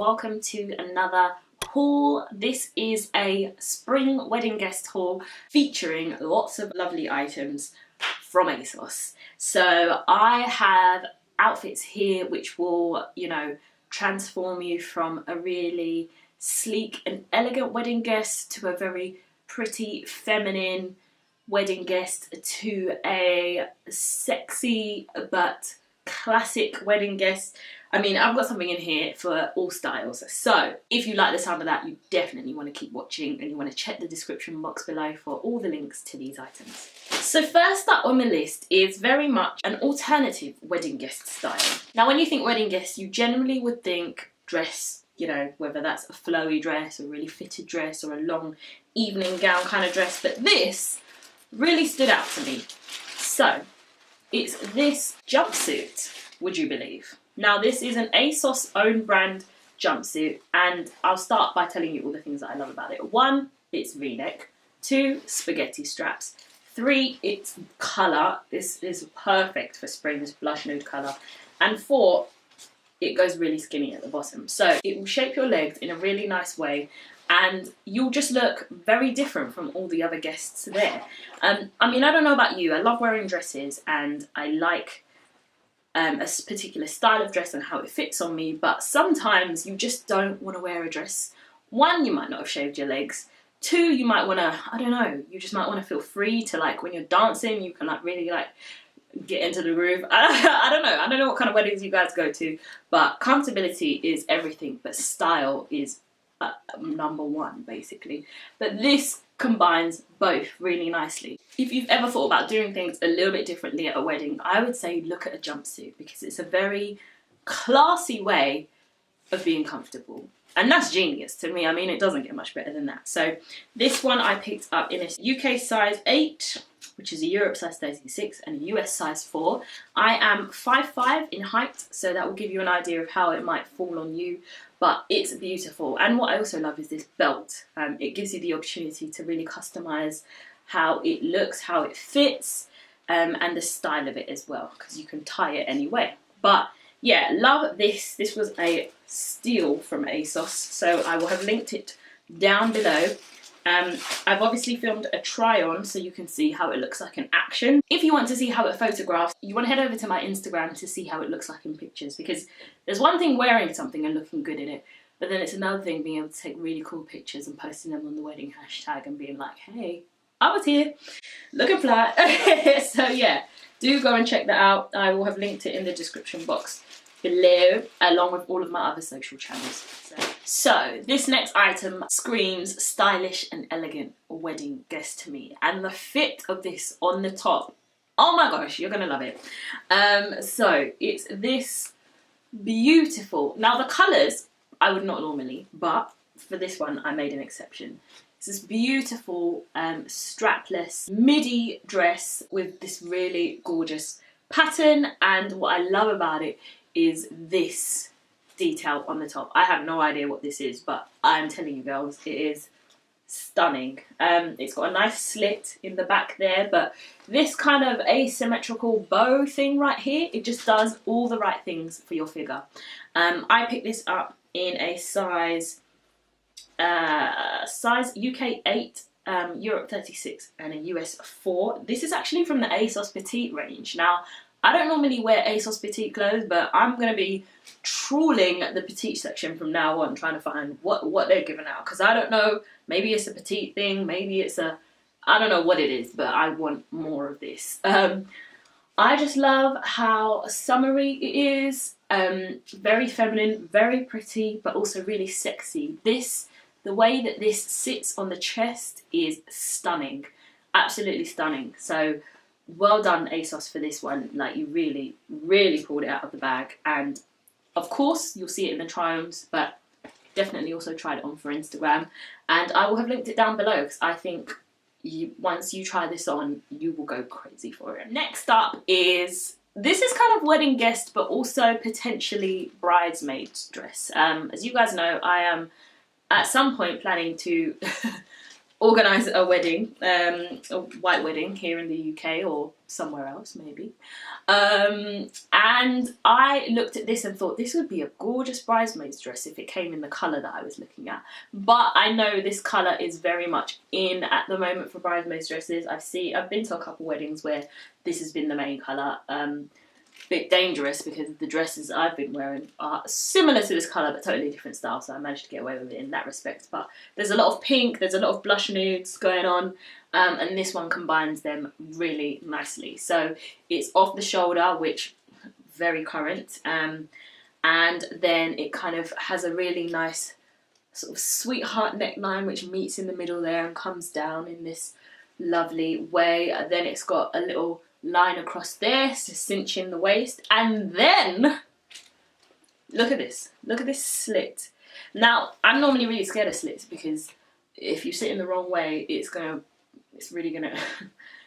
welcome to another haul. This is a spring wedding guest haul featuring lots of lovely items from ASOS. So I have outfits here which will, you know, transform you from a really sleek and elegant wedding guest to a very pretty feminine wedding guest to a sexy but classic wedding guest. I mean, I've got something in here for all styles. So if you like the sound of that, you definitely want to keep watching and you want to check the description box below for all the links to these items. So first up on the list is very much an alternative wedding guest style. Now when you think wedding guest, you generally would think dress, you know, whether that's a flowy dress, a really fitted dress, or a long evening gown kind of dress, but this really stood out to me. So it's this jumpsuit, would you believe? Now this is an ASOS own brand jumpsuit, and I'll start by telling you all the things that I love about it. 1, it's V-neck. 2, spaghetti straps. 3, it's colour. This is perfect for spring, this blush nude colour. And 4, it goes really skinny at the bottom. So it will shape your legs in a really nice way, and you'll just look very different from all the other guests there. I mean, I don't know about you, I love wearing dresses and I like a particular style of dress and how it fits on me, but sometimes you just don't want to wear a dress. 1, you might not have shaved your legs. 2, you might want to, I don't know, you just might want to feel free to, like, when you're dancing, you can, like, really, like, get into the groove. I don't know what kind of weddings you guys go to, but comfortability is everything, but style is number 1 basically. But this combines both really nicely. If you've ever thought about doing things a little bit differently at a wedding, I would say look at a jumpsuit, because it's a very classy way of being comfortable. And that's genius to me. I mean, it doesn't get much better than that. So this one I picked up in a UK size 8, which is a Europe size 36, and a US size 4. I am 5'5" in height, so that will give you an idea of how it might fall on you, but it's beautiful. And what I also love is this belt. It gives you the opportunity to really customize how it looks, how it fits, and the style of it as well, because you can tie it any way. But yeah, love this. This was a steal from ASOS, so I will have linked it down below. I've obviously filmed a try on so you can see how it looks like in action. If you want to see how it photographs, you want to head over to my Instagram to see how it looks like in pictures, because there's one thing wearing something and looking good in it, but then it's another thing being able to take really cool pictures and posting them on the wedding hashtag and being like, hey, I was here, looking fly. So yeah, do go and check that out. I will have linked it in the description box below, along with all of my other social channels. So this next item screams stylish and elegant wedding guest to me, and the fit of this on the top, oh my gosh, you're gonna love it. So it's this beautiful, now the colours I would not normally, but for this one I made an exception. It's this beautiful strapless midi dress with this really gorgeous pattern, and what I love about it is this detail on the top. I have no idea what this is, but I'm telling you girls, it is stunning. It's got a nice slit in the back there, but this kind of asymmetrical bow thing right here, it just does all the right things for your figure. I picked this up in a size UK 8, Europe 36, and a US 4. This is actually from the ASOS Petite range. Now, I don't normally wear ASOS Petite clothes, but I'm going to be trawling the Petite section from now on, trying to find what they're giving out. Because I don't know, maybe it's a Petite thing, maybe it's a, I don't know what it is, but I want more of this. I just love how summery it is, very feminine, very pretty, but also really sexy. The way that this sits on the chest is stunning, absolutely stunning. So well done ASOS for this one. Like, you really, really pulled it out of the bag. And of course you'll see it in the try-ons, but definitely also tried it on for Instagram, and I will have linked it down below, because I think once you try this on, you will go crazy for it. Next up is, this is kind of wedding guest but also potentially bridesmaid dress. As you guys know, I am at some point planning to organise a wedding, a white wedding here in the UK or somewhere else maybe. And I looked at this and thought this would be a gorgeous bridesmaid's dress if it came in the colour that I was looking at. But I know this colour is very much in at the moment for bridesmaid's dresses. I've been to a couple weddings where this has been the main colour. Bit dangerous because the dresses I've been wearing are similar to this colour but totally different style, so I managed to get away with it in that respect. But there's a lot of pink, there's a lot of blush nudes going on, and this one combines them really nicely. So it's off the shoulder, which very current, and then it kind of has a really nice sort of sweetheart neckline which meets in the middle there and comes down in this lovely way. And then it's got a little line across there to cinch in the waist, and then look at this slit. Now I'm normally really scared of slits because if you sit in the wrong way it's really gonna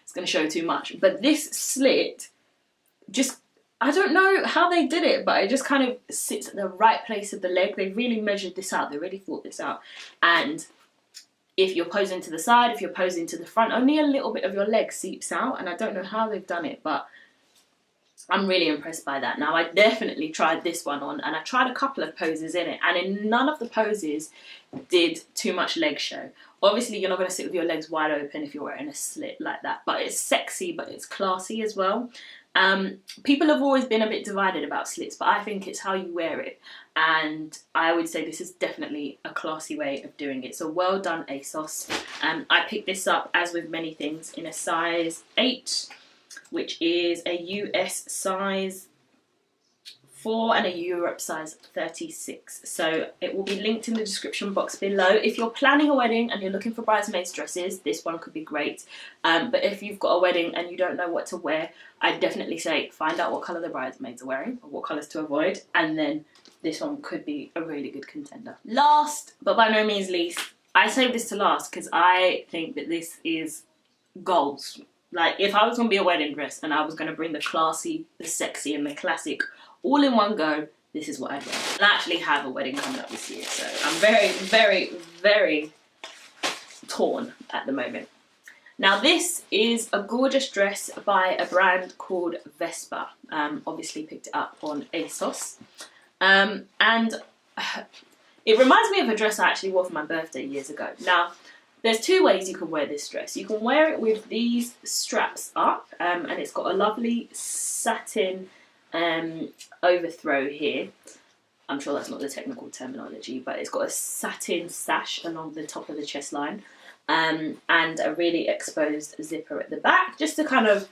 it's gonna show too much, but this slit just, I don't know how they did it, but it just kind of sits at the right place of the leg. They really measured this out, they really thought this out. And if you're posing to the side, if you're posing to the front, only a little bit of your leg seeps out, and I don't know how they've done it, but I'm really impressed by that. Now, I definitely tried this one on, and I tried a couple of poses in it, and in none of the poses did too much leg show. Obviously, you're not going to sit with your legs wide open if you're wearing a slit like that, but it's sexy, but it's classy as well. People have always been a bit divided about slits, but I think it's how you wear it, and I would say this is definitely a classy way of doing it. So well done, ASOS. I picked this up, as with many things, in a size 8, which is a US size 4 and a Europe size 36. So it will be linked in the description box below. If you're planning a wedding and you're looking for bridesmaids dresses, this one could be great. But if you've got a wedding and you don't know what to wear, I'd definitely say find out what colour the bridesmaids are wearing or what colours to avoid, and then this one could be a really good contender. Last, but by no means least, I saved this to last because I think that this is goals. Like, if I was going to be a wedding dress and I was going to bring the classy, the sexy and the classic all in one go, this is what I'd wear. And I actually have a wedding coming up this year, so I'm very, very, very torn at the moment. Now, this is a gorgeous dress by a brand called Vesper. Obviously picked it up on ASOS. And it reminds me of a dress I actually wore for my birthday years ago. Now, there's two ways you can wear this dress. You can wear it with these straps up, and it's got a lovely satin overthrow here. I'm sure that's not the technical terminology, but it's got a satin sash along the top of the chest line, and a really exposed zipper at the back, just to kind of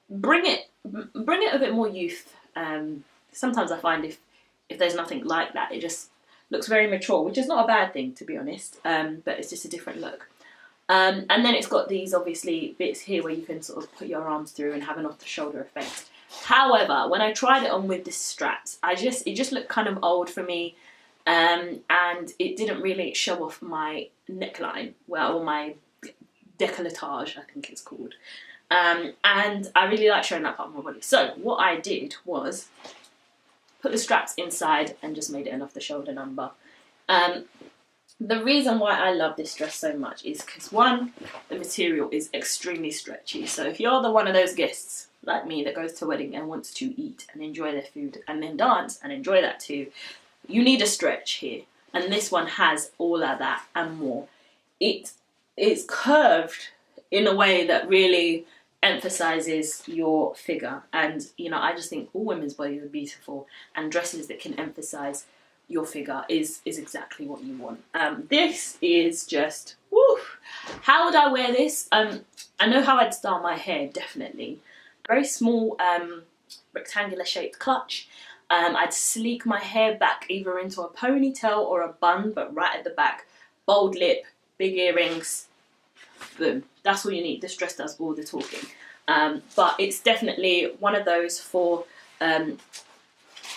bring it a bit more youth. Sometimes I find if there's nothing like that, it just looks very mature, which is not a bad thing, to be honest, but it's just a different look. And then it's got these, obviously, bits here where you can sort of put your arms through and have an off-the-shoulder effect. However, when I tried it on with the straps, it just looked kind of old for me, and it didn't really show off my neckline, well, or my décolletage, I think it's called. And I really like showing that part of my body. So what I did was put the straps inside and just made it an off-the-shoulder number. The reason why I love this dress so much is because, one, the material is extremely stretchy. So if you're one of those guests like me that goes to a wedding and wants to eat and enjoy their food and then dance and enjoy that too, you need a stretch here. And this one has all of that and more. It is curved in a way that really emphasizes your figure, and you know, I just think all women's bodies are beautiful, and dresses that can emphasize your figure is exactly what you want. This is just woo. How would I wear this? I know how I'd style my hair, definitely. Very small rectangular shaped clutch. I'd sleek my hair back either into a ponytail or a bun, but right at the back. Bold lip, big earrings, boom. That's all you need. This dress does all the talking. But it's definitely one of those for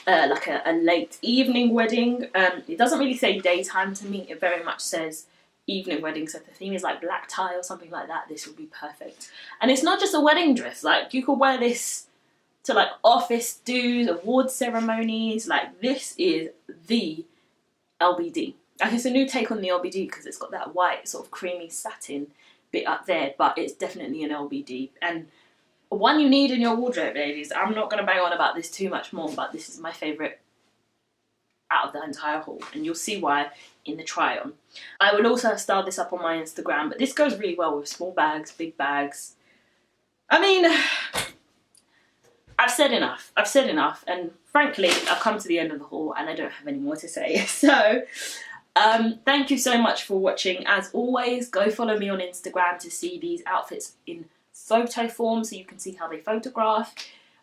like a late evening wedding. It doesn't really say daytime to me. It very much says evening wedding. So if the theme is like black tie or something like that, this would be perfect. And it's not just a wedding dress. Like, you could wear this to like office dues, award ceremonies. Like, this is the LBD. Like, it's a new take on the LBD because it's got that white sort of creamy satin bit up there, but it's definitely an LBD, and one you need in your wardrobe, ladies. I'm not going to bang on about this too much more, but this is my favourite out of the entire haul, and you'll see why in the try on. I will also have styled this up on my Instagram, but this goes really well with small bags, big bags. I mean, I've said enough. I've said enough, and frankly, I've come to the end of the haul and I don't have any more to say. So, thank you so much for watching. As always, go follow me on Instagram to see these outfits in photo form so you can see how they photograph.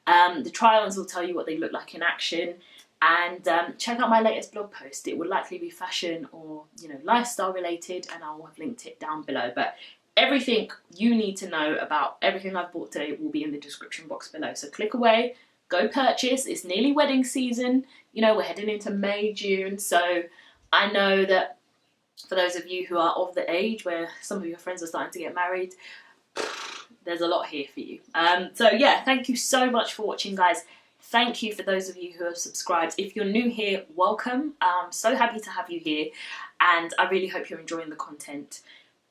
The try-ons will tell you what they look like in action. And check out my latest blog post. It will likely be fashion or, you know, lifestyle related, and I'll have linked it down below. But everything you need to know about everything I've bought today will be in the description box below. So click away, go purchase. It's nearly wedding season. You know, we're heading into May, June. So I know that for those of you who are of the age where some of your friends are starting to get married, there's a lot here for you. So yeah, thank you so much for watching, guys. Thank you for those of you who have subscribed. If you're new here, welcome. I'm so happy to have you here, and I really hope you're enjoying the content.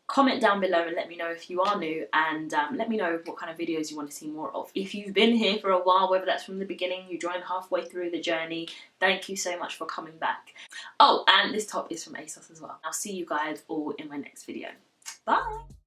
Comment down below and let me know if you are new, and let me know what kind of videos you want to see more of. If you've been here for a while, whether that's from the beginning, you joined halfway through the journey, thank you so much for coming back. Oh, and this top is from ASOS as well. I'll see you guys all in my next video. Bye!